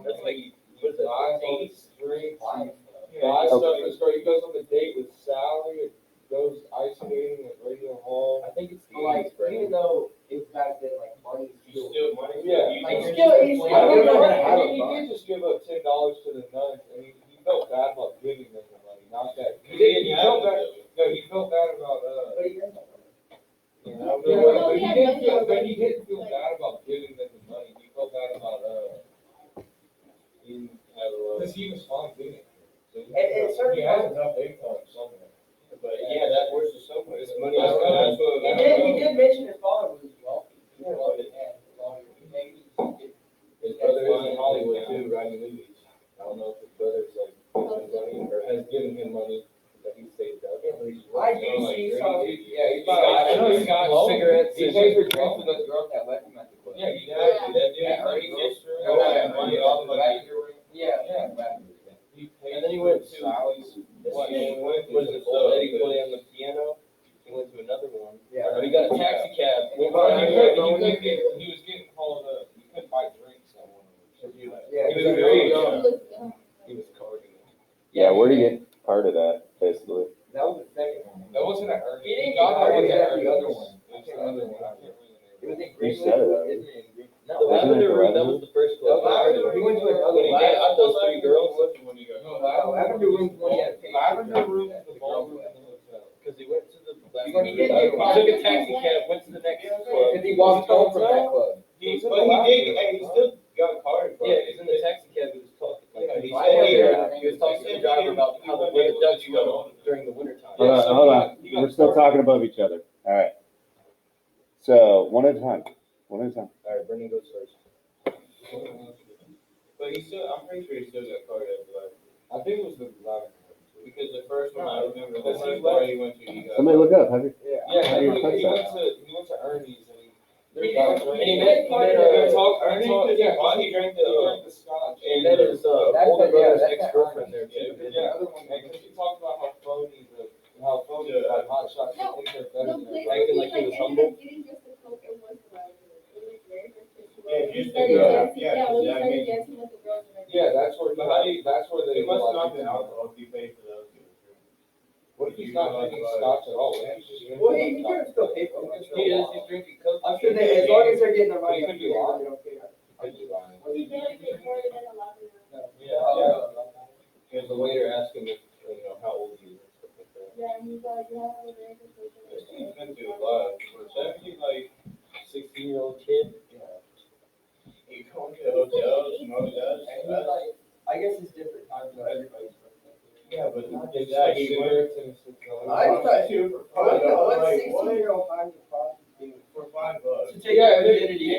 That's like, what is that? Buys all 8? these drinks. Yeah. Buys stuff in the store. He goes on a date with Sally. Goes ice skating at Radio Hall. I think it's the Like, 80s, bro. even though it's back then, like, money is You still. steal money. Yeah. Like, You still, just he's complain. I don't know. gonna have a He fun. did just give up $10 to the nuns, and he felt bad about giving them the money. Not that He didn't he have felt it, bad. though. No, he felt bad about But he doesn't. you know, Yeah, but he he had didn't money feel, but already. he didn't feel bad about giving them the money. He felt bad about He didn't have a lot. because he was fine doing it. So And he certainly has enough income somewhere. But yeah, that works for someone. This money That's is what- that's what. He did mention his father was wealthy. He was wealthy and lawyer. Maybe His brother is in Hollywood too, writing movies. I don't know if his brother's like given him money or has given him money that he saved up. I do see some. Yeah, he I know he's got cigarettes. He and- pays for drinks with those girls that left him at the club. Yeah, exactly. That dude, Yeah, like, he just Yeah, got that money off of it. Yeah. He paid And then he went to- Sally's. Was it old lady play on the piano? He went to another one. Yeah. Or he got a taxi cab. Went Well, by he there, was getting called up. He couldn't buy drinks at one of them. Yeah. He was very young. He looked young. He was carding it. Yeah, where'd he get carded at, basically? That was the second one. That wasn't an Ernie. He didn't got get that one Ernie, at that's the Ernie's. other one. It was the other one. I can't It was remember. in You said it already. Isn't it in Greenwood? No, Wasn't it Lavender the Room, that Lavender? was the first club. Lavender, he went to another When he one. got those 3 girls. No, Lavender Room's one he had paid. Lavender Room is the ballroom in the hotel. Because he went to the He went- he did Lavender get Room. Took a taxi cab, went to the next club. Because he walked home from that club. But he did, and he still got carded for Yeah, it. he was in the taxi cab, he was talking. Yeah, Like, he he, said he was talking to the driver about how the way the Dutch go during the winter time. Hold on, so hold he on. got- he got We're still carded. talking above each other. All right. So, one at a time. One at a time. All right, Brendan goes first. But he still, I'm pretty sure he still got carded after that. I think it was the Lavender Room. Because the first one, I remember, the Because he first left- party he went to, he got. Somebody look up, have you? Yeah. Yeah, How do you he touch went that? to Ernie's and He got did- drinks. and he met- Ernie, because he bought- he drank the, he drank the scotch. And then his That's older the- yeah, brother's that's the ex-girlfriend there Yeah, too. Yeah, and because he talked about how phony like hot shots, I think they're better No, than place Acting everybody. like he was ended humble. up getting just the coke and was the Lavender. It was very interesting. Yeah, He just started the girl. dancing, Yeah, when he that started made- dancing with the girls and everything. Yeah, that's where, But how do you- that's where they. It must like, not have been alcohol if you paid for those. What if he's not drinking scotch at all? What if he's just drinking Well, he scotch? could still pay for it. He is, he's drinking coke. I'm sure they, as long as they're getting their money. He could be lying. They don't care. Could be lying. He barely paid for it in a Lavender Room. Because the waiter asked him if, how old he was. Stuff like that. Yeah, and he's like, yeah, I was very This good. dude's been through a lot. For 70, like, 16-year-old kid. you go into the hotels, smoke that. And he's like, I guess it's different times for everybody's. Yeah, but not just It's that. like He went cigarettes and it's like. I thought to for What $5. Like, 16-year-old finds a prostitute for $5. to take Yeah, your and virginity?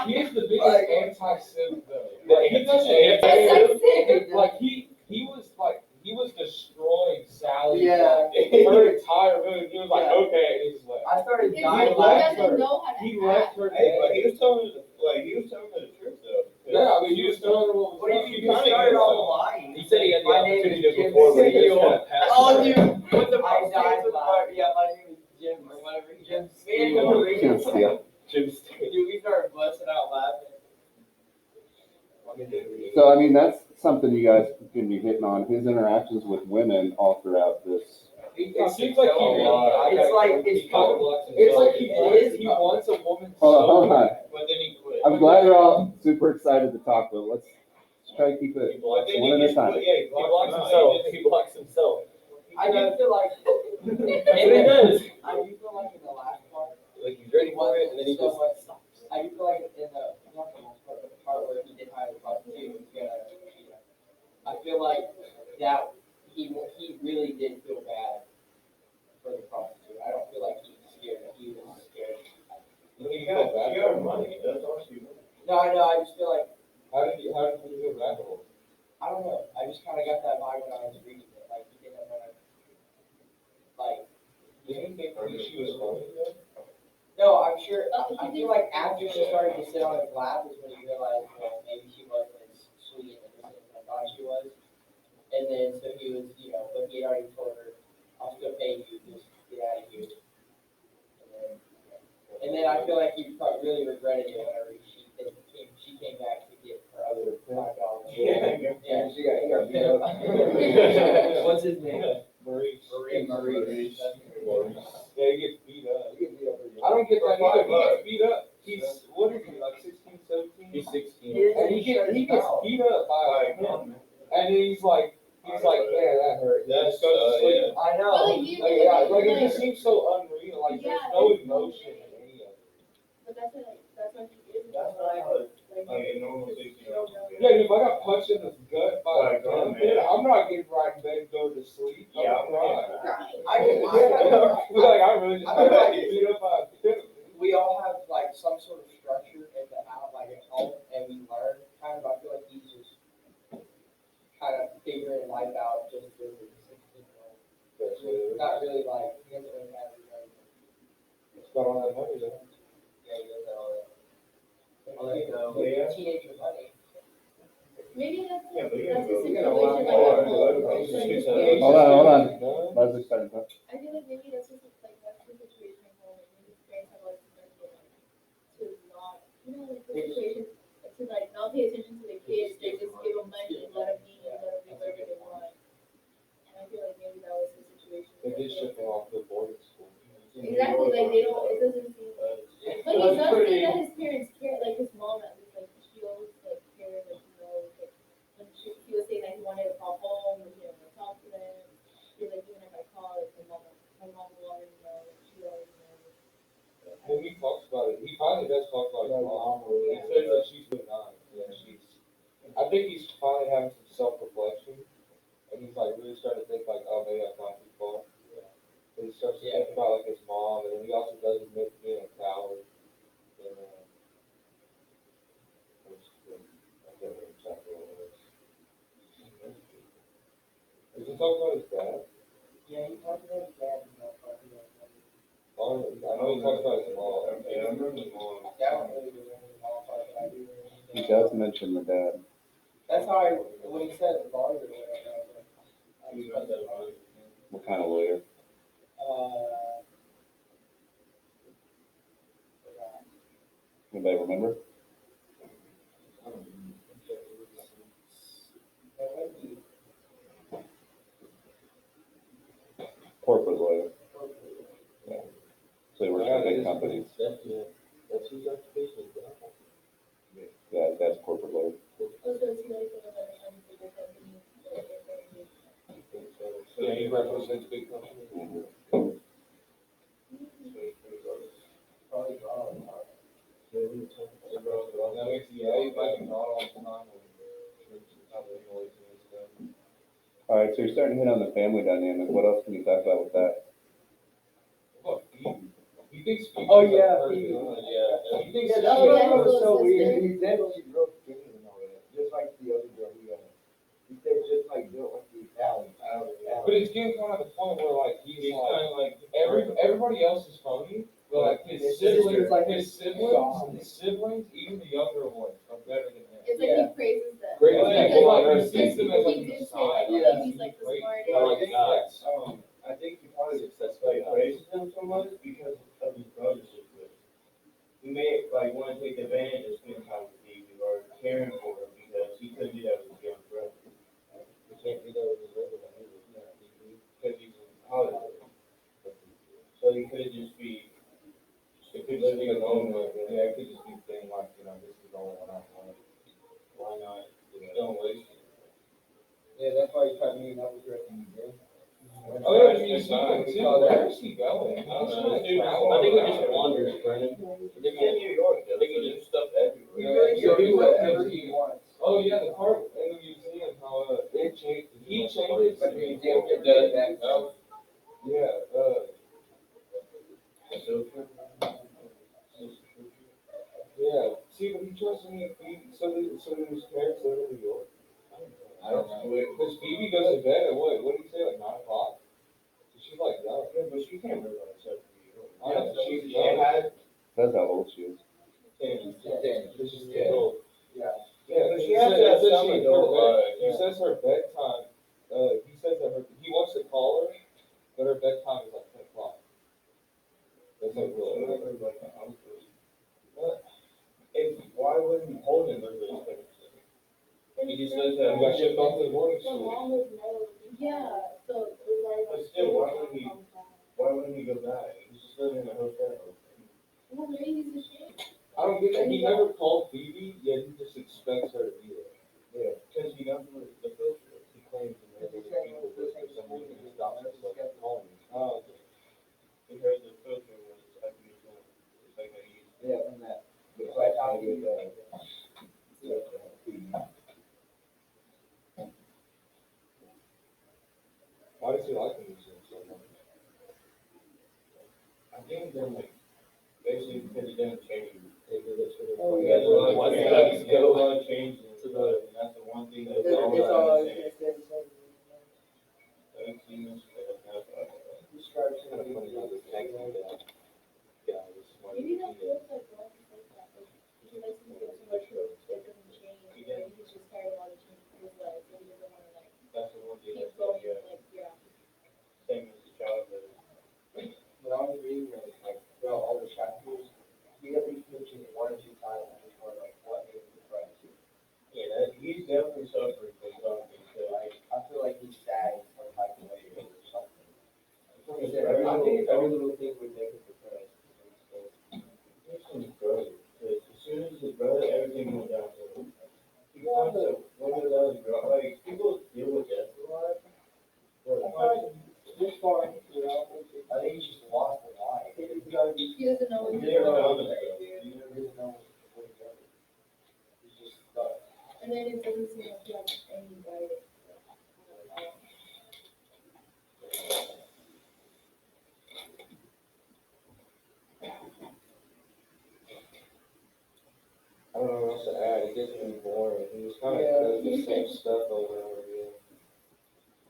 he is the biggest Like- anti-Sim though. Yeah, Like, he doesn't. It's like Like he was destroying Sally. Yeah. Her entire mood. He was like, Yeah. okay, and he just left. I started He dying left laughing. doesn't know how to He act. left her. Hey, but dead. he was telling her, the truth though. Yeah, I mean, he was telling her what was What do you up. mean? You started all lying. He said he had the My name opportunity is to Jim before, but he just Steele. kind of passed. Oh, it. dude, with the I died laughing. Yeah, my name is Jim or whatever. Jim Steele. Jim Steele. Jim Steele. Dude, we started busting out laughing. So, I mean, that's something you guys can be hitting on, his interactions with women all throughout this. It seems like he really. It's like, it's It's like he wants a woman. Hold on. But then he quit. I'm glad you're all super excited to talk, but let's try to keep it But then one he at a just time. quit. Yeah, he He blocks blocked himself. himself. He blocks himself. I do feel like, That's what he does. I do feel like in the last part, Like he's ready for it, and then he just stops. I do feel like in the, not the most part, but the part where he did hire the prostitute, I feel like that he really did feel bad for the prostitute. I don't feel like he was scared. He was scared. You got her money. That's all she wanted. No, I know. I just feel like How did you feel bad for? I don't know. I just kind of got that vibe when I was reading it. Like he didn't want to. Like Didn't you think she was funny though? no, I'm sure. I feel like after she started to sit on his lap is when he realized, well, maybe she wasn't as sweet and innocent as I thought she was. And then so he was, but he had already told her, "I'll still pay you. Just get out of here." And then I feel like he really regretted it whenever she came back to get What's his name? Maurice. Maurice. Yeah, he gets beat up. I don't get that either. He gets beat up. He's, what is he, like 16, 17? He's 16. And he gets beat up by him. And then he's like, man, that hurt. He That's just goes to sleep. yeah. I know. Well, you- Like, yeah, like it just seems so unreal. Like there's Yeah, no it's emotion in any of it. But that's what he is. That's what I heard. Like a normal 16-year-old. Yeah, dude, if I got punched in the gut by a Like, gun, man. dude, I'm not getting right in bed and going to sleep. Yeah, I'm crying. I can, Like, I really just I feel got like- beat up by a kid. we all have like some sort of structure in the house, like at home, and we learn kind of. I feel like he's just kind of figuring life out just as a 16-year-old. Not really like he doesn't really have anything. It's got all that money, though. Yeah, he doesn't have all that. Yeah. Teenager money. maybe that's Yeah, but you that's the gotta go. You situation gotta like at go. home. Like, Hold his on, parents- Hold on. No. Leslie started talking. I feel like maybe that's just like that's the situation at home. Like maybe his parents have like mental to not, like the situation to like not pay attention to the kids. They just give them money and let them eat and let them do whatever they want. And I feel like maybe that was the situation. They did ship him off to boarding school. Exactly, like they don't. It doesn't seem. But he does say that his parents care, like his mom at least, like she always like cared, like like when he was saying that he wanted to call home, and he didn't want to talk to them. He's like, even if I call, like my mom will already know, like she already knows. When he talks about it, he finally does talk about his mom. He Yeah. says that she's moving on. Yeah, I think he's finally having some self-reflection, and he's like really starting to think like, oh, maybe I've gone too far. And he starts to think about like his mom, and then he also does admit to being a coward. And, I can't remember exactly what it was. Did he talk about his dad? Yeah, he talked about his dad and that part. Oh, I know he talks about his mom. Yeah, I remember the mom. Yeah, I don't really remember the mom part, but I do remember. He does mention the dad. That's how when he said the lawyer, I You got that right. What kind of lawyer? Anybody remember? Corporate lawyer. Yeah. So he works for big companies. That's his occupation. Yeah, his dad's a corporate lawyer. Also, it's like the other bigger companies, like Yeah, he represents big companies. Mhm. Probably wrong. That makes, yeah, he's like not all the time. All right, so you're starting to hit on the family dynamic. What else can you talk about with that? What, he thinks. Oh, yeah, He Yeah. thinks. Yeah, that's what was so weird. He said she's real skinny and all that, just like the other girl he said just like built like the Italian. But it's getting kind of the point where like he's He's like, kind of like everybody else is phony, but like his siblings, even the younger ones are better than him. It's like he praises them. Greatest Because people on he earth. He sees them as like did the say like, sign. okay, he's like the Great. smartest. They're like gods. I think he probably successful. like praises them so much because of his brother's situation. He may like want to take advantage of spending time with Phoebe or caring for her because he couldn't do that with his young brother. He can't do that with his other one either. Because he's in Hollywood. So he could just be It could just be his own way. Yeah, it could just be saying like, this is the only one I want. Why not? Don't waste it. Yeah, that's why he tried meeting up with her. Oh, yeah, you see him too. Where is he going? I think he just wanders, Brennan. He's in New York. I think he just stuff everywhere. He can do whatever he wants. Oh, yeah, the part in the museum, how, it changed. He changes. But the museum can do that. Yeah, yeah. See, but he tries to meet Phoebe, so did his parents live in New York? I don't know. Because Phoebe goes to bed at what did he say, like 9 o'clock? So she's like, no. Yeah, but she can't live on herself. I know, She young. had Says how old she is. 10. This is 10. Yeah. Yeah, But he she has says- to have he says some she- adult her bed- life, He says her bedtime, he says that he wants to call her, but her bedtime is like 10 o'clock. That's like really early. Why wouldn't he hold him under his was He just very says that You got shipped off to the boarding The school. mom was no. Yeah, so it was like. But still, why wouldn't he go back? He's just living in a hotel. Well, maybe he's ashamed. I don't get that. He never called Phoebe, yet he just expects her to be there. Yeah, because he knows the filter. He claims to know other people, but for some reason he stops himself from calling me. Oh, okay. He heard the filter was up in his room. It's like a he. Yeah, from that. Right out With, Why does he like the museum so much? I think they're like, basically because he doesn't change. Maybe that's what Oh, he He has a lot Why of does he changes. have to go? A lot of changes To to the- and that's the one thing that's It's all all, I'm it's saying. the same. I've seen this, but that's not. Describes Kind of funny how this taxi guy was smart. Maybe that's what like God is like that. Like he likes to feel so much that it doesn't change. Maybe he's just tired of all the changes in his life, so he doesn't want to like That's the one thing keep that's going. yeah, Like yeah. same as the childhood. But I was reading like throughout all the chapters, he at least mentioned one or two times before like what made him depressed. Yeah, that, he's definitely suffering from something. So I feel like he's sad in some type of way or something. I He said every think little thing would make him depressed. it's from his brother. 'Cause as soon as his brother, everything went downhill. He wants to one of those like people deal with death a lot. But like, This far, you know, I think he's just lost in life. He doesn't know what he he's never doing. knows himself. He doesn't know what he's doing. He's just stuck. And then it doesn't seem like he has any guidance. I don't know what else to add. It gets pretty boring. He just kind of Yeah. does the same stuff over and over again.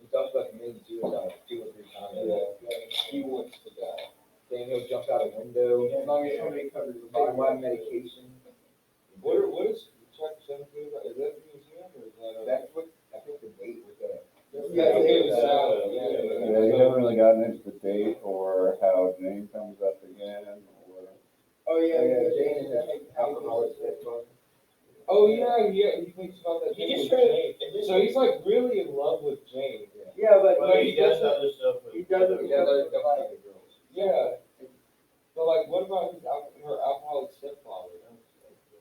He talks about committing suicide 2 or 3 times. Yeah. He wants to die. Then he'll jump out a window. As long as somebody covers the Take body. one medication. What is chapter 17 about? Is that the museum or is that? That's what, I think the date was that. Yeah, okay, the salad, yeah. Yeah, you haven't really gotten into the date or how Jane comes up again or. Oh, yeah, Jane and his alcoholic stepfather. Oh, yeah, he thinks about that He thing just with tried- Jane. it just- So he's like really in love with Jane. Yeah, but Well, he he does doesn't, other stuff. he doesn't, He does other stuff with other girls. Yeah. But like, what about her alcoholic stepfather?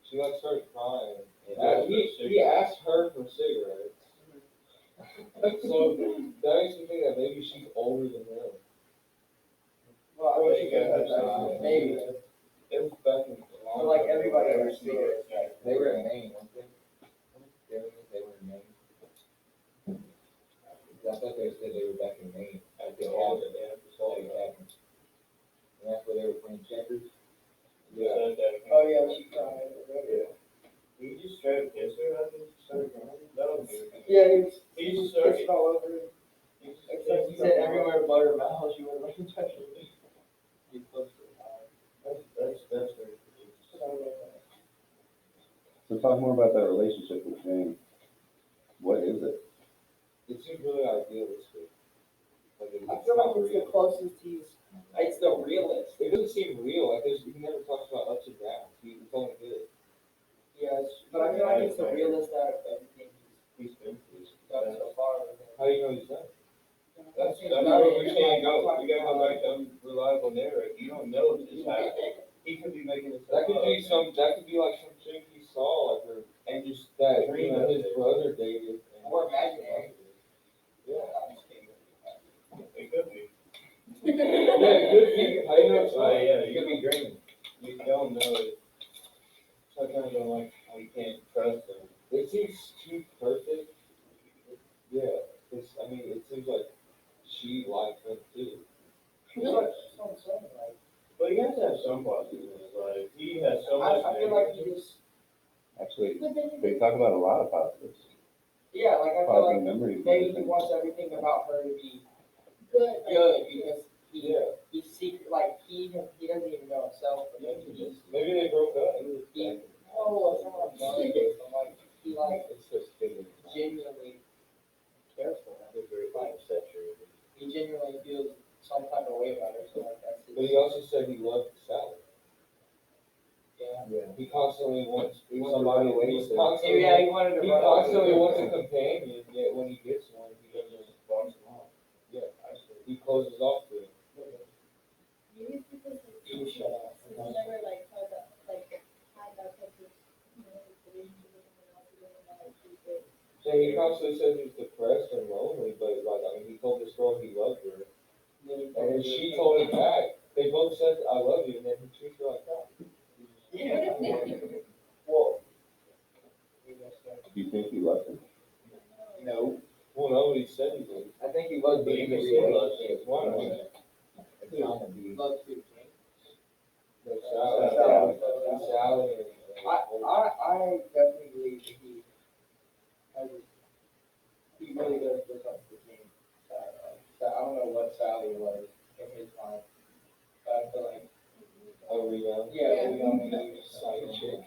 She like started crying. He asked her for cigarettes. So that makes me think that maybe she's older than him. well, I wish he could have Uh, maybe. It was back in. But like everybody ever cigarettes. They were in Maine, weren't they? They were in Maine. I thought they said they were back in Maine. At the cabin. And that's where they were playing checkers. Yeah. Oh, yeah, she cried. He just tried to kiss her. I think she started crying. That was weird. Yeah, he was, He he was just started. kissing all over her. Except he said everywhere but her mouth, she wouldn't let him touch her. He close to her mouth. That's very. So talk more about that relationship with Jane. What is it? It seems really idealistic. Like I feel like it's the closest it's the realest. It doesn't seem real. Like he never talks about ups and downs. It's only good. Yes, but I feel like it's the realest out of everything He's been through. he's done so far. How do you know he's done? That's where we can't go. We gotta go back to unreliable narrative. You don't know if this happened. He could be making this. That could be like some chick he saw, like her, And just that dream you know, of his it. brother dated. And Or imaginary. Yeah. It could be. Yeah, it could be. How do you know it's not? Yeah, You could be dreaming. You don't know it. Sometimes I'm like, oh, you can't trust him. It seems too perfect. Yeah, because I mean, it seems like she likes him too. But he has to have some positives in his life. He has so much. I feel like he just, Actually, But then they talk about a lot of positives. yeah, like I feel Positive like memories. maybe he wants everything about her to be good. good because Yeah. he's secret, like he doesn't even know himself, but maybe he's, Maybe they broke up. oh, that's not what I'm saying, but like, he like It's just kidding. genuinely cares for her. They're very saturated. He genuinely feels some type of way about her, so like that's But his, he also said he loved the salad. yeah. He constantly wants somebody, he's Yeah, constantly, he wanted to he run off. constantly wants a companion, yet when he gets one, he doesn't box him off. Yeah, he closes off to it. Maybe it's because He was shut off. he's never like had that had that type of relationship with someone else. He doesn't know how to treat it. So he constantly says he's depressed and lonely, but like, I mean, he told this girl he loved her, and then she told him back. They both said, I love you, and then he treats her like that. Whoa. Do you think he loves her? No. Well, nobody said he did. I think he was being in a relationship. Why not? Love to. That's Sally. Sally and. I definitely believe that he really does look up to the team. So I don't know what Sally was in his mind, but I feel like, Oh, rebound. yeah, we don't need Side chick.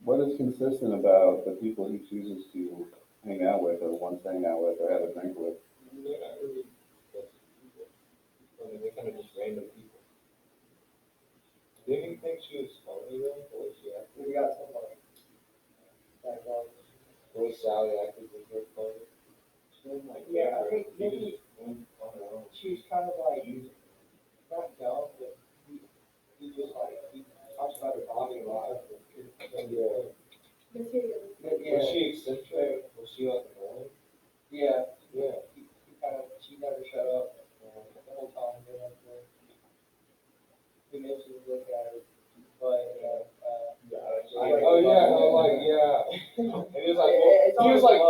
What is consistent about the people he chooses to hang out with, or wants to hang out with, or have a drink with? They're not really. I mean, they're kind of just random people. Didn't you think she was funny though? Or was she acting? We got somebody. The way Sally acted was her funny. Yeah, I think maybe she was kind of like, not dumb, but he just like, he talks about her body a lot. Yeah. Materialistic. But Was yeah, she eccentric? Was she like annoying? yeah, Yeah. he kind of, she never shut up the whole time. They went through. He mentioned look at her, but Oh yeah, no, like yeah. And he was like, well, he was like,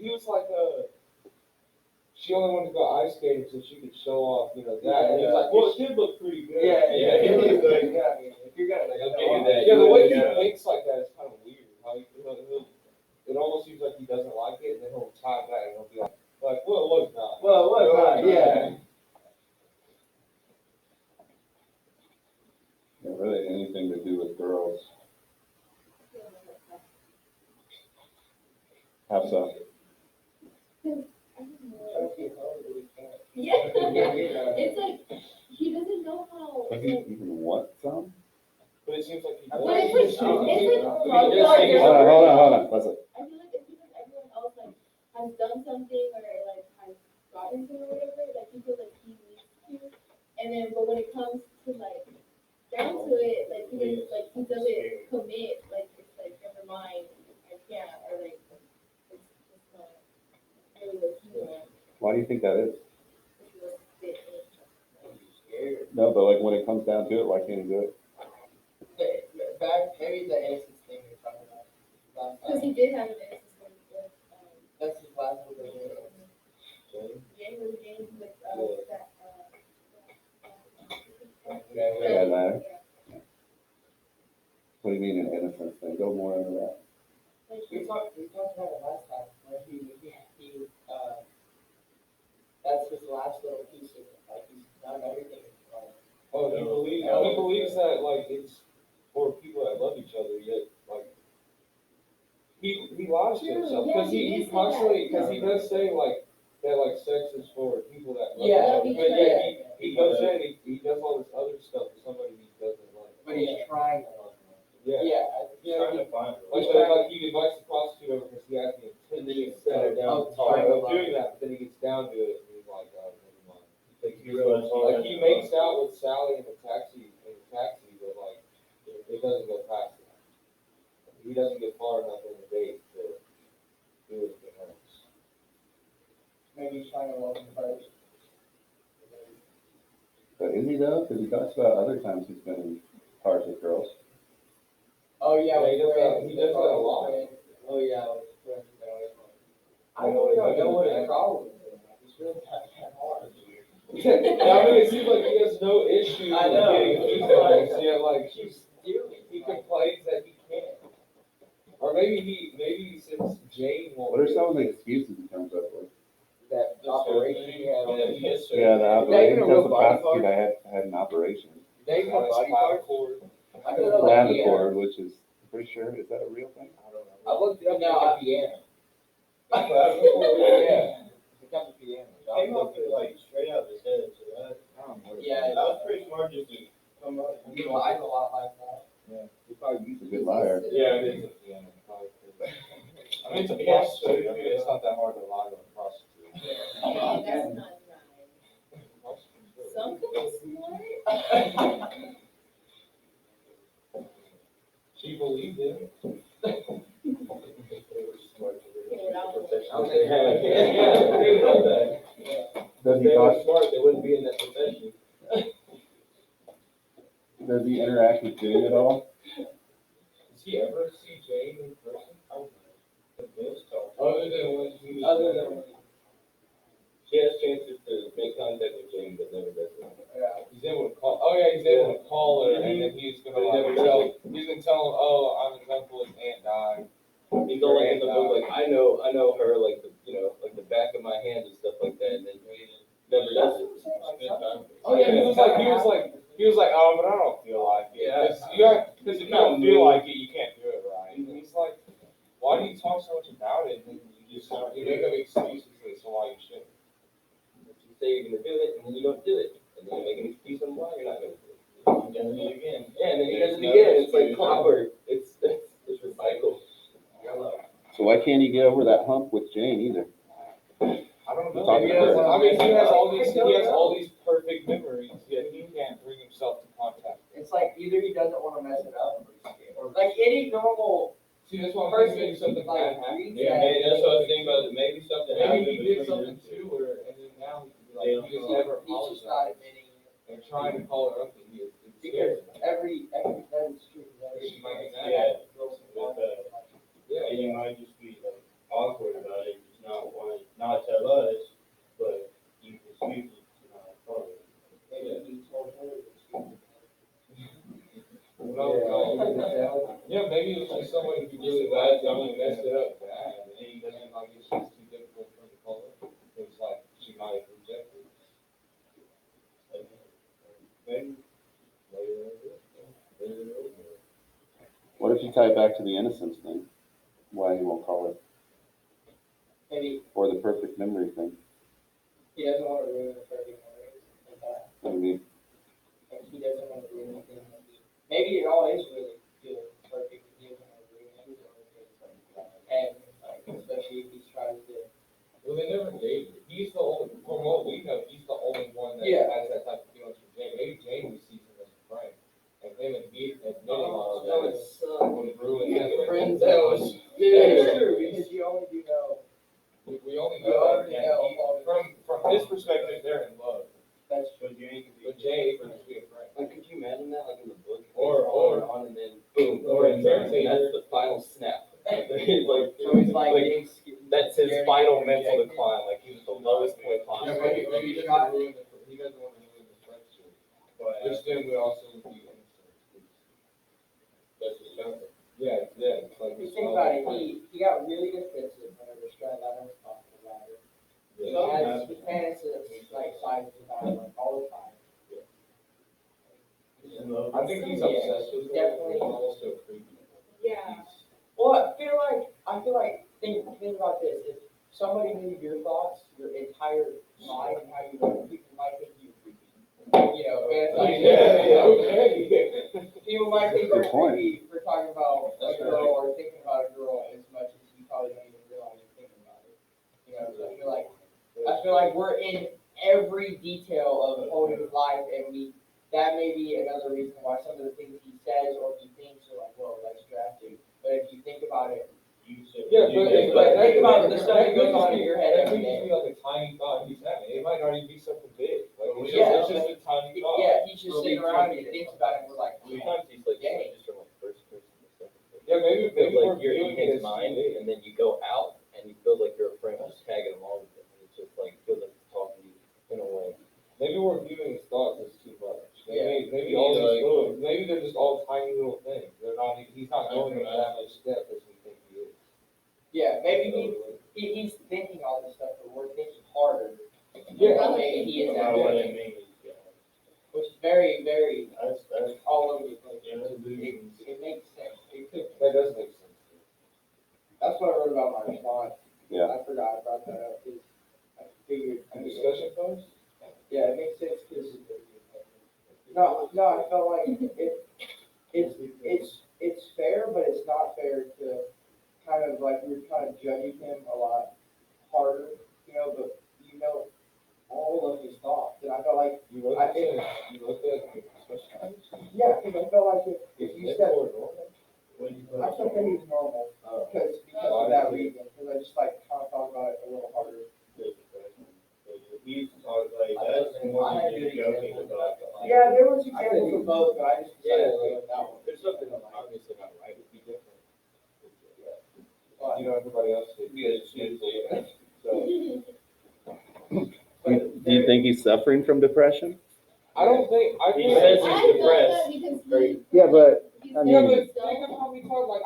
he was like, she only wanted to go ice skating so she could show off, that. And he was like, well, it did look pretty good. yeah, It looks good. yeah. I mean, if you're gonna, Like, I'll give you that. Yeah, the way he Yeah. thinks like that is kind of weird. How it almost seems like he doesn't like it, and then he'll tie back and he'll be like, well, it was not. Well, it was not, yeah. Yeah, really anything to do with girls. How so? Yeah. It's like he doesn't know how. Does he even want some? But it seems like he does. But it's like Hold on. Listen. I feel like it's because everyone else like has done something or like has gotten to or whatever, like he feels like he needs to. And then but when it comes to like down to it, like he doesn't commit, like it's like never mind, I can't, or like it's just not really what he wants. Why do you think that is? If he was fit in. No, but like when it comes down to it, why can't he do it? Back, maybe the innocence thing you're talking about. Last Because time. he did have an innocence with That's his last one. James with that Yeah, that. What do you mean an innocence thing? Go more into that. We talked about it last time, where he that's his last little piece of it, like he's done everything. Oh, he believes that like it's for people that love each other, yet like he lies to True, himself yeah, because he he did say constantly that. he does say like that like sex is for people that love Yeah, each other, but yet he goes in and he does all this other stuff with somebody he doesn't like. But he's trying to love him. Yeah. Trying to find her. Like he invites the prostitute over because he has the intention to set her down of doing that, but then he gets down to it and he's like, oh, never mind. Like he makes out with Sally in the taxi, but like it doesn't go past that. He doesn't get far enough in the date to do anything else. Maybe he's trying to love him first. But is he though? Because he talks about other times he's been in cars with girls. Oh yeah, Yeah, he does that a lot. Oh yeah, with friends. I really don't know what his problem is. It's really not that hard. I mean, it seems like he has no issue I know. getting females, yet like he complains that he can't. Or maybe since Jane won't. What are some of the excuses he comes up with? That operation he had on his hip. Yeah, the operation. Because the prostitute I had an operation. They have body parts. I don't know. Clavichord, which is I'm pretty sure is that a real thing? I don't know. I looked it up now. Piano. Yeah. It becomes a piano. Came off it like straight out of his head, so that. I don't Yeah, That was pretty smart just to come out. he lies a lot like that. He's a good liar. Yeah, it is, yeah, probably. I mean, it's a prostitute, I mean, it's not that hard to lie to a prostitute. Hey, that's not right. Some people smart. She believed it. Okay, well, Okay, yeah, they know that. Does If he they were talk, smart, they wouldn't be in that profession. does he interact with Jane at all? Does he ever see Jane in person? The ghost talk. Other than when he was. Other than, She has chances to make contact with Jane, but never does it. yeah. He's able to call, oh yeah, he's able to call her, and then he's gonna But he never like does tell, he's gonna tell him, oh, I'm his uncle, his aunt died. He's all like in the book, like, I know her, like, like the back of my hand and stuff like that, and then never does it. Oh yeah, he was like, oh, but I don't feel like it. Cause if you don't feel like it, you can't do it right. And he's like, why do you talk so much about it, and then you make up excuses as to why you shouldn't. You say you're gonna do it, and then you don't do it, and then you make an excuse on why you're not gonna do it. He does it again. Yeah, and then he does it again, it's like clockwork, it's recycled. So why can't he get over that hump with Jane either? I don't know. Talking He has, about- I mean, he has all these perfect memories, yet he can't bring himself to contact. It's like either he doesn't want to mess it up, or he's scared. Or like any normal See, that's why I'm person, thinking something bad like, happened. Yeah, maybe that's what I was thinking about, maybe something happened. Maybe he did something to her, and then now he could be like, he just never he's just not apologized. admitting it. And trying to call her up, and he is Because scared. every that is true. That is She might be true. mad. Yeah. And you might just be like awkward about it, just not want, not tell us, but you can speak to not follow. Maybe he told her that she was Yeah, maybe it was just someone who really lied to him and messed it up bad, and he doesn't like it's just too difficult for him to call her. It was like, she might have rejected. Maybe. What if you tie it back to the innocence thing? Why he won't call her? maybe Or the perfect memory thing? he doesn't want to ruin the perfect memories like that. I mean, Like he doesn't want to ruin anything. Maybe it all is really good, perfect. He doesn't want to ruin anything. And like, especially if he's trying to. Well, they never dated. He's the only, from what we know, he's the only one that Yeah. has that type of feelings for Jane. Maybe Jane sees him as a friend. And him and he admitting all of No, that it's would ruin that. friends That that was, It's true because you only do know. we only You know that, already yeah, know. from his perspective, they're in love. That's But Jane could be. But Jane could just be a friend. Like, could you imagine that, like in the book? Or- On and then boom, or and that's the final snap. It's like, so he's like getting that's his final mental decline, like he was the lowest point Yeah, possible. maybe he doesn't ruin the, he doesn't want to ruin the friendship. But Which then would also be innocent. That's his temper. Yeah, it's like. If you think about it, he got really defensive whenever Stradlater was talking about it. He fantasies like sides about it like all the time. in love. I think he's obsessed with her. Definitely. He's also creepy. Yeah. Well, I feel like think about this. If somebody knew your thoughts, your entire mind and how you look, people might think you creepy. You know, Okay. people might think you're Good point. creepy for talking about a girl or thinking about a girl as much as you probably don't even realize you're thinking about it. You know, so I feel like we're in every detail of Odin's life, and that may be another reason why some of the things he says or he thinks are like, whoa, that's drastic. But if you think about it, Yeah, but think about the stuff that goes on in your head That every could just day. be like a tiny thought he's having. It might not even be something big. Like, Yeah. it's just a tiny thought. Yeah, he's just sitting around and he thinks about it, and we're like, Sometimes he's like, Dang. just from like first person to second person. Yeah, maybe Like we're you're in viewing it his as mind, big. and then you go out, and you feel like you're a friend, just tagging along with him, and it's just like, feels like he's talking to you in a way. Maybe we're viewing his thoughts as too much. Yeah. Maybe all these little, maybe they're just all tiny little things. They're not, he's not going into that much depth as we think he is. yeah, maybe he's thinking all this stuff, but we're thinking harder. Yeah. Well, maybe he is Not that what way, it means, yeah. which is very, very That's, all over the place. yeah, that's delusions. It makes sense. It could. That does make sense. That's what I wrote about my response. Yeah. I forgot I brought that up because I figured. A discussion post? Yeah, it makes sense because it's fair, but it's not fair to kind of like, we're kind of judging him a lot harder, but all of his thoughts, and I felt like, You look at it, yeah, because I felt like if you said, When you I still think he's normal, because of that reason, because I just like kind of thought about it a little harder. He's talking like, that's more than just joking about. Yeah, there was examples of both, but I just Yeah, decided to go like, with that one. there's something obviously not right, it'd be different. everybody else did. So, Do you think he's suffering from depression? I don't think, I He think. says I he's know that depressed. because he. Yeah, but, he's I Yeah, mean- but doing think of stuff. how we talk, like, I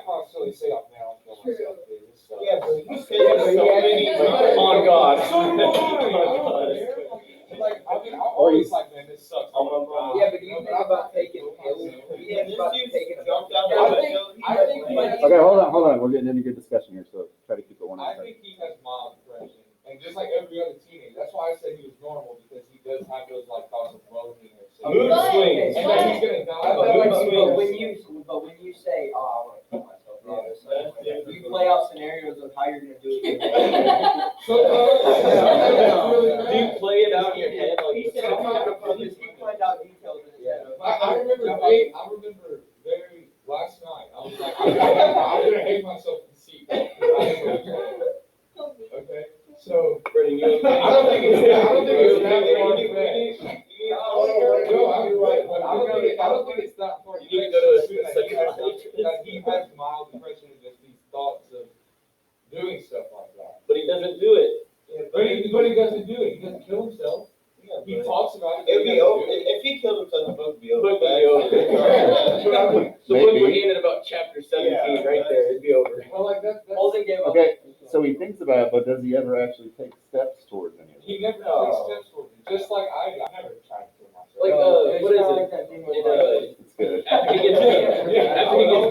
constantly say, like, man, I'll kill myself, dude, this sucks. Yeah, but he said Yeah, but it so he many actually- times. On God. So do I, On I don't God. care. Like, I mean, I'm Or always he's- like, man, this sucks. I'm gonna die. Yeah, but do you think about taking pills? Yeah, this dude jumped out I of the think- hill. I think he has- Okay, hold on, we're getting into good discussion here, so try to keep it one I at a time. think he has mild depression, and just like every other teenager, that's why I said he was normal, because he does have those like thoughts of loathing or Mood But- swings. and then he's gonna But die. when you say, oh, I want to kill myself, Yeah. you play out scenarios of how you're gonna do it. Do you play it out in your head like He this? said, I'm not gonna put this, he planned out details in his head. I remember very last night, I was like, I'm gonna hate myself in the seat. Okay, so, Brendan, you okay? I don't think it's that far fetched. No, I'm You're right, right, but I don't think it's that far You fetched. need to go to a That he has mild depression and just these thoughts of doing stuff like that. But he doesn't do it. But he doesn't do it, he doesn't kill himself, he talks about it. It'd be over, if he killed himself, the book would be over. Book would be over. The book Maybe. would end at about chapter 17, right there, it'd be over. Well, like that's. Holden gave up. Okay, so he thinks about it, but does he ever actually take steps towards any of it? He never takes steps for it, just like I never tried to kill myself. Like, what is it? It's good. After he gets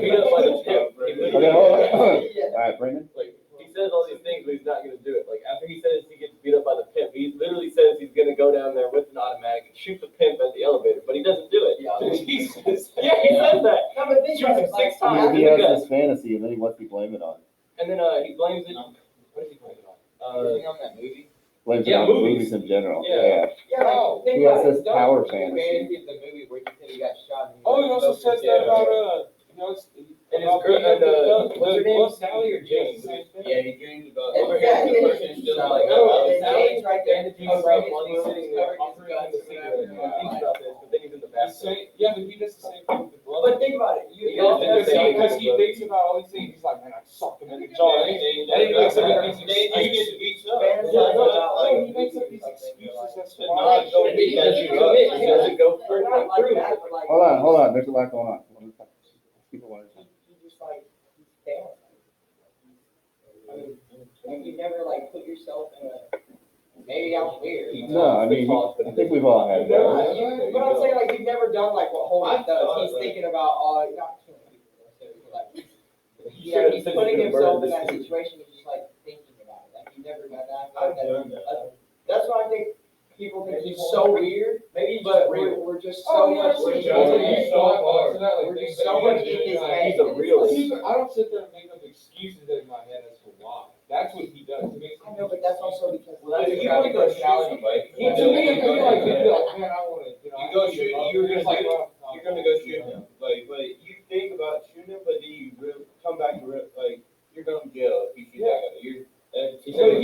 beat up by the pimp, he Okay, literally, hold on. All right, Brendan? like, he says all these things, but he's not gonna do it. Like, after he says he gets beat up by the pimp, he literally says he's gonna go down there with an automatic and shoot the pimp at the elevator, but he doesn't do it. Yeah. Jesus. Yeah, he says that. No, but think about Shoots him it, like, 6 times. He has this fantasy, and then what's he blame it on? And then, he blames it, What is he playing on? on that movie? Blames it Yeah, on movies. movies in general, Yeah. yeah. Yeah, like, think He has about this it. power Don't fantasy. abandon the movie where he said he got shot. and he Oh, he was also focused. says that about, and his girl, and, what's her name, Sally or Jane? Yeah, he dreams about. Over Yeah, here, the yeah, person is still yeah. like, Oh, oh, and Sally, Jane's right there. and he's Oh, right right, while he's sitting there, offering him the cigarette, and he thinks about this, but then he's in the bathroom. Yeah, but he does the same thing with the But brother. think about it, He does do the same Because he thing. thinks about all these things, he's like, man, I suck him in the jaw. And he makes up these excuses. No, he makes up these excuses as to why. And he doesn't commit, he doesn't go Or through not like it. that, but like. Hold on, there's a lot going on. Keep it one at a time. He just like, he's down. I mean, and you never like put yourself in a, maybe I'm weird. No, I mean, I think we've all had that. But I'm saying like, you've never done like what Holden does, he's thinking about, not killing people, necessarily, but like, he's putting himself in that situation, he's just like thinking about it, like, you've never done that. I've done that. That's why I think people think he's so weird, Maybe but we're just Oh, so yeah, much. we're We're just so much in his head. He's a realist. I don't sit there and make up excuses in my head as to why. That's what he does. He makes. I know, but that's also because. Well, that's If you exactly wanna go personality, shoot somebody, He, to me, he'd be like, man, I wanna, You go shoot, you're gonna like, go, you're gonna go shoot him, but you think about shooting him, but then you come back to like, you're going to jail if you shoot that guy, He's gonna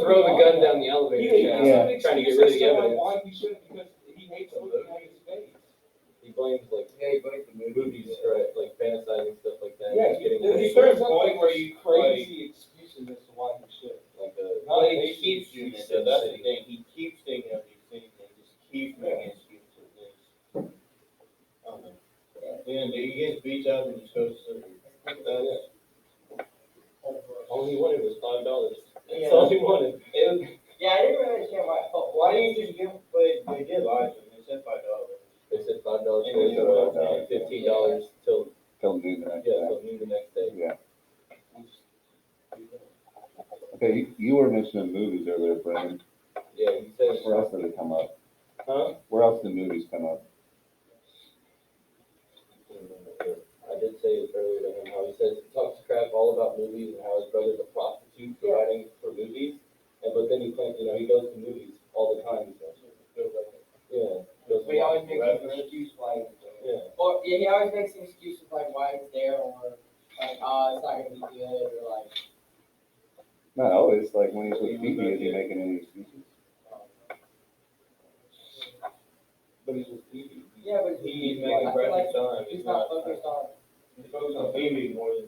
throw the gun down the elevator shaft, Yeah. trying to get rid of the evidence. Why he shouldn't, because he hates looking at his face. He blames like movies for like fantasizing stuff like that. Yeah, Just getting there's a he certain brings up, point where you, crazy excuses as to why he should. like but he keeps doing it, so that's the thing, he keeps thinking of these things and just keeps making excuses for things. I don't know. And he gets beat up and just goes to sleep. all he wanted was $5. That's Yeah. all he wanted. Yeah, I didn't really understand Why do you just give, but they did lie to him, they said $5. They said $5 for his royalty and $15 till Till noon the next yeah, day. till noon the next day. Yeah. Okay, you were mentioning movies earlier, Brendan. Yeah, he says. Where else did it come up? Huh? Where else did movies come up? say it earlier to him, how he says, he talks crap all about movies and how his brother's a prostitute providing for movies. But then he claims, he goes to movies all the time, he says. Yeah. But he always makes an excuse like, Yeah. or yeah, he always makes an excuse of like why it's there, or like, oh, it's not gonna be good, or like. Not always, like when he's with Phoebe, is he making any excuses? But he's with Phoebe. Yeah, but He's I making feel like precious time. he's not focused on. He's focused on Phoebe more than.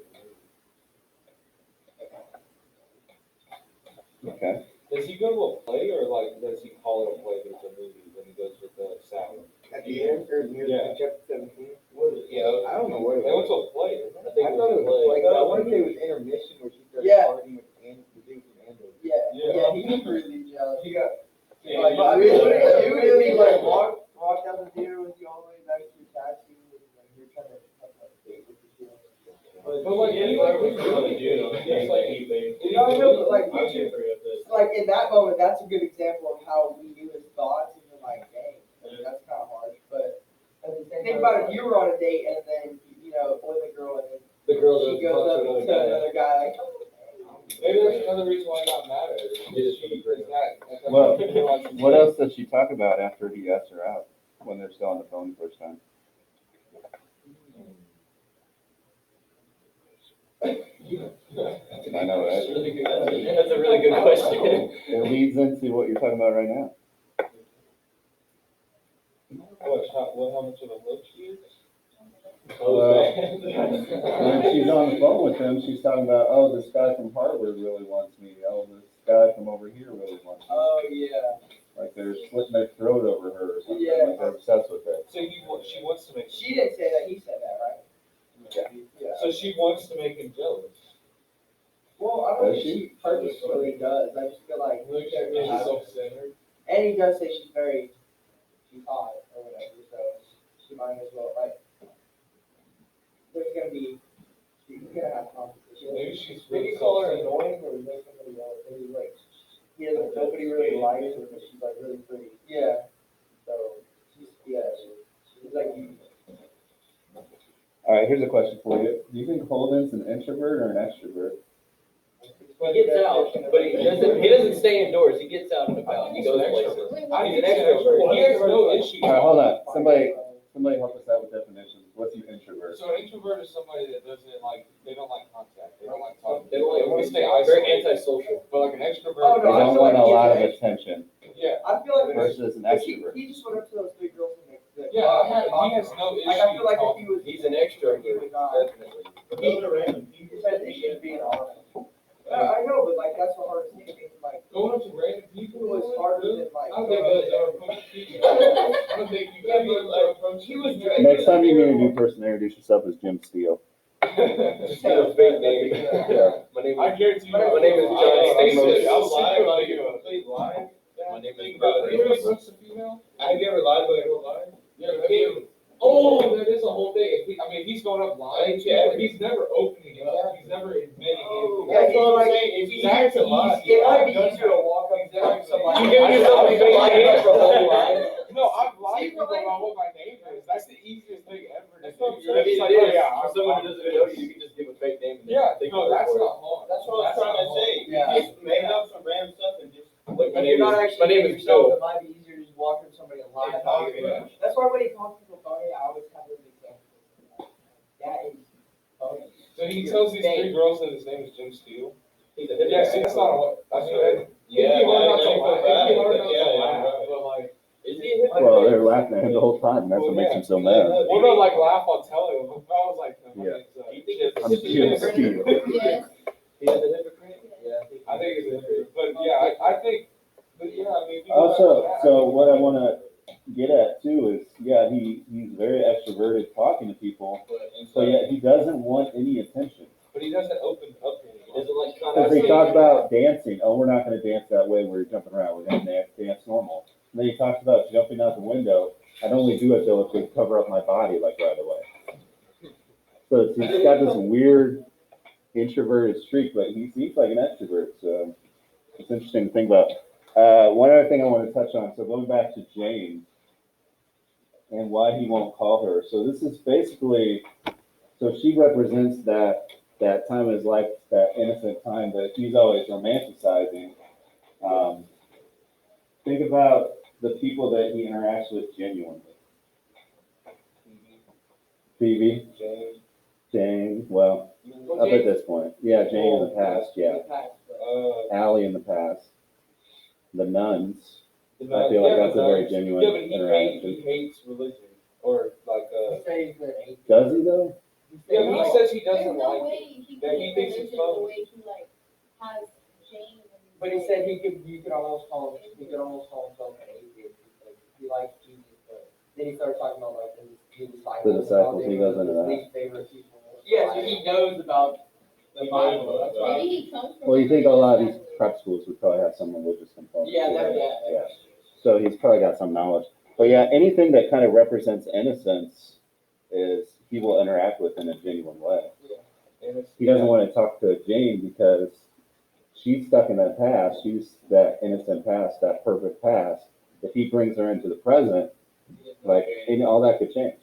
Okay. Does he go to a play or like does he call it a play but it's a movie when he goes with the Sally? At the end, or near Yeah. chapter 17? Yeah. I don't know what it They went was. to a play, didn't I they? think I thought it was like, I want to say it was intermission where she started Yeah. partying with the dude from Andor. Yeah, Yeah. he was really jealous. He got, Yeah, like, but you really like walked out the theater with you all the way back to your taxi, and like, you're trying to have a date with the girl. But like Yeah, he like whatever was you want to really do, it's like I know, but like, I'm here for this. like in that moment, that's a good example of how we knew his thoughts, and we're like, dang, like, that's kind of harsh. But think about if you were on a date and then with a girl, and then The girl she goes goes up to to another guy. another guy, like, maybe that's another reason why I got mad at her. He just She couldn't is that. Well, what else does she talk about after he asked her out when they're still on the phone the first time? I know, right? That's a really good question. It leads into what you're talking about right now. How much of a hook she is? Well, when she's on the phone with him, she's talking about, oh, this guy from Harvard really wants me. Oh, this guy from over here really wants me. oh yeah, Like they're slitting their throat over her or something. Yeah. Like they're obsessed with her. So she wants to make. she didn't say that. He said that, right? Yeah. So she wants to make him jealous. Well, I don't Does think she purposefully does. I just feel like, She's self-centered. and he does say she's hot or whatever, so she might as well like. There's gonna have competition. Maybe she's Maybe really call her self-centered. annoying or make somebody else. Maybe like nobody really likes her, but she's like really pretty. Yeah. So she's like you. All right, here's a question for you. Do you think Holden's an introvert or an extrovert? He gets out, but he doesn't stay indoors. He gets out and about. He goes places. Wait, I wait, think He's an extrovert. he has no issue. All right, hold on. Somebody help us out with definitions. What's an introvert? So an introvert is somebody that doesn't like, they don't like contact, they don't like talking. They don't like, want to stay very isolated. antisocial. But like an extrovert. Oh, They no, I don't feel want like a he's lot of an attention Yeah, I feel like versus an extrovert. he just went up to those three girls and he has no issue. Like I feel like if he was He's an extrovert, he would not. definitely. Those are random people. He said they should be an honest. I know, but like that's the hardest thing. Like Going up to random people. it was harder than like. I don't think that's our approach. I don't think you guys are approach. He was Next time you meet a new person, introduce yourself as Jim Steele. Just get a fake name. Yeah. My name I is, guarantee you. My name is John Stamos. I'll send you a video. video. Please lie. My name is Have you ever approached a female? Have you ever lied about your whole life? Yeah, have you ever? Oh, that is a whole thing. If he's going up lying, Yeah. he's never opening it up. He's never admitting Oh, anything. yeah, That's what I'm like, saying. If it's you have to lie. It might be easier to walk up to somebody. You giving yourself a fake name for a whole life? No, I've lied See, to people like- about what my name is. That's the easiest thing ever. That's what I'm You're It just like, is. oh, yeah, For someone who doesn't even know you, you can just give a fake name. and Yeah, think no, you're that's for it. not hard. That's what I was trying to say. Yeah. You just made up some random stuff and just. Like, my If you're name not is, actually my name being is yourself, Phil. it might be easier to just walk up to somebody and lie Yeah, about it. yeah. That's why when he calls people phony, I always have those examples. That is phony. So he tells these three girls that his name is Jim Steele. He's a Yeah, see, that's not a. I mean, Yeah, it'd be hard man, not to I feel laugh. bad, It'd be hard but not yeah, to yeah, laugh, right. but like. Is he a hypocrite? Well, they're laughing at him the whole time. That's what makes him so mad. Well, no, like laugh while telling him. I was like, no, Yeah. Do you think I'm it's Jim Steele. Yes. He's a hypocrite? Yeah. I think it's a hypocrite. But yeah, I think, but yeah, I mean. if you go back Also, to that, so what I want to get at too is, yeah, he's very extroverted talking to people, but yet he doesn't want any attention. But he doesn't open up to He anyone. doesn't like Because they talk about dancing. Oh, we're not going to dance that way. We're jumping around. We're going to dance normal. And then he talks about jumping out the window. I'd only do it though if they cover up my body like right away. So he's got this weird introverted streak, but he seems like an extrovert. So it's interesting to think about. One other thing I want to touch on. So going back to James and why he won't call her. So this is basically So she represents that time of his life, that innocent time that he's always romanticizing. Think about the people that he interacts with genuinely. Phoebe, James. Jane, well, up at this point. Yeah, Jane in the past, In yeah. the past, but- Allie in the past. The nuns. The I feel like yeah, that's a but very nuns- genuine Yeah, but he interaction. hates religion, or like, He said he's an atheist. Does he though? yeah, but he says he There's doesn't no like way it. he Yeah, could he be thinks it's religion fun. the way he like has James and. But he said you could almost call himself an atheist, because he likes Jesus, but then he starts talking about like the disciples. The disciples, how they he were goes into his that. least favorite people. Yeah, so he knows about the Bible, that's why. Maybe he comes from. Well, you think a lot of these prep schools would probably have some religious component. Yeah, to that, it. yeah. So he's probably got some knowledge. But yeah, anything that kind of represents innocence is he will interact with in a genuine way. And it's, He doesn't want to talk to Jane because she's stuck in that past. She's that innocent past, that perfect past. If he brings her into the present, like, and all that could change.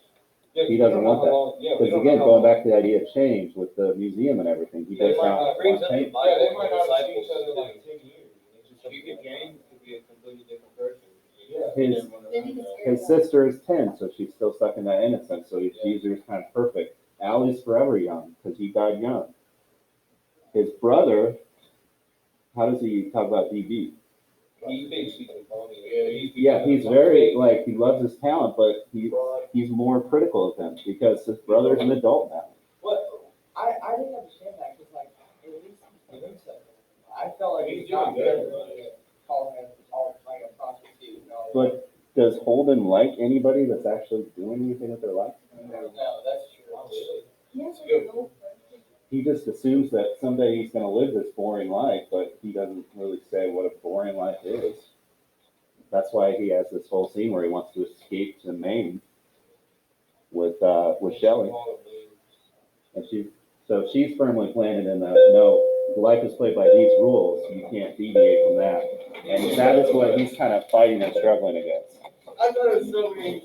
yeah, he we doesn't don't know want how that. long- Yeah, we Because don't again, know how going long- back to the idea of change with the museum and everything, he They does might not not brings want up the change. Bible. Yeah, they might not see Disciples each other too. like 10 years. It's just You could, James could be a completely different person. Yeah. His- His sister is 10, so she's still stuck in that innocence. So Caesar's kind of perfect. Allie's forever young because he died young. His brother, how does he talk about DB? He thinks he's a phony. Yeah, he's very, like, he loves his talent, but he's more critical of him because his brother's an adult now. What, I didn't understand that, cause like, at least he's doing something. I felt like He's he's not doing good, good, calling him all like a prostitute and all. But does Holden like anybody that's actually doing anything with their life? No, that's true. Yes, Good. no. He just assumes that someday he's gonna live this boring life, but he doesn't really say what a boring life is. That's why he has this whole scene where he wants to escape to Maine with Shelley. And she's firmly planted in the, no, life is played by these rules, you can't deviate from that. And that is what he's kind of fighting and struggling against. I thought it was so weird.